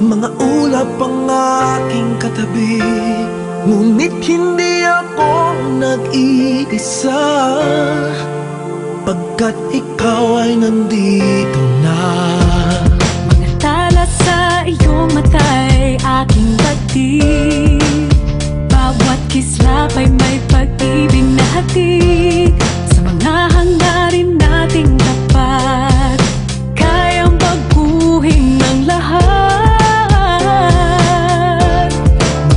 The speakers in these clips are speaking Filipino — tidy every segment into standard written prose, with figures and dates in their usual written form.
Mga ulap ang aking katabi, ngunit hindi ako nag-iisa, pagkat ikaw ay nandito na. Mga tala sa iyong mata'y aking batid, bawat kislap ay may pag-ibig na hatid. Sa mga hangarin nating tapat, kayang baguhin ng lahat.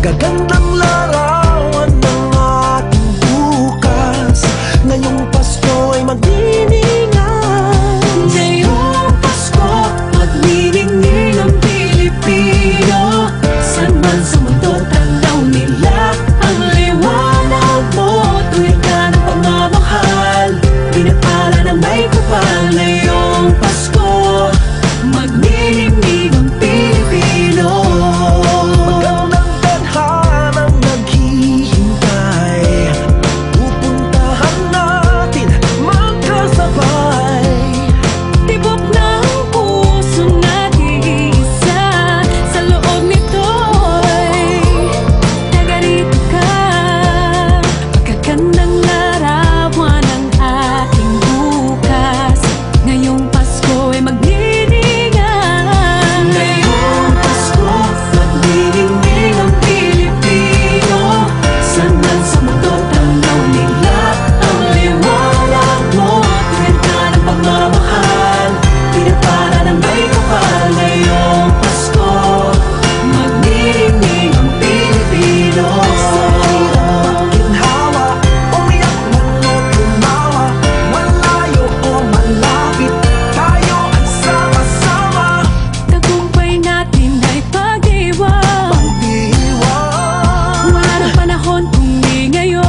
Magagandang larawan ng ating bukas, ngayong Pasko ay magniningay. Ngayong Pasko, magniningning ang Pilipino. San man sa mundo, tanaw nila ang liwanag mo. Tuwid ka ng pagmamahal, pinagpala ng may kapal. Ngayong Pasko, magniningning ang Pilipino. Magandang tadhanang naghihintay, pupuntahan natin magkasabay. Tibok ng pusong nag-iisa, sa loob nito'y naganito ka. Magagandang larawan ng ating bukas, ngayong Pasko ay magniningay. Ngayong Pasko, magniningning ang Pilipino. San man sa mundo, tanaw nila ang liwanag mo. Tuwid ka ng pagmamahal, pinagpala ng may kapal. Ngayong Pasko, magniningning ang Pilipino. Sa hirap maginhawa, umiyak man o tumawa, malayo o malapit, tayo ay sama-sama. Tagumpay natin ay pag-iwan, Pag-iwan, wala ng panahon kung di ngayon.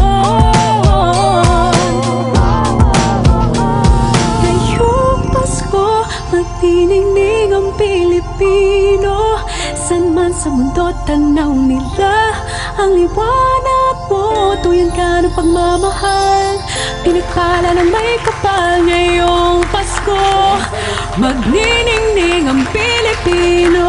Ngayong Pasko, magniningning ang Pilipino. San man sa mundo, tanaw nila ang liwanag mo. Tuyan ka ng pagmamahal, pinagpala ng may kapal. Ngayong Pasko, magniningning ang Pilipino.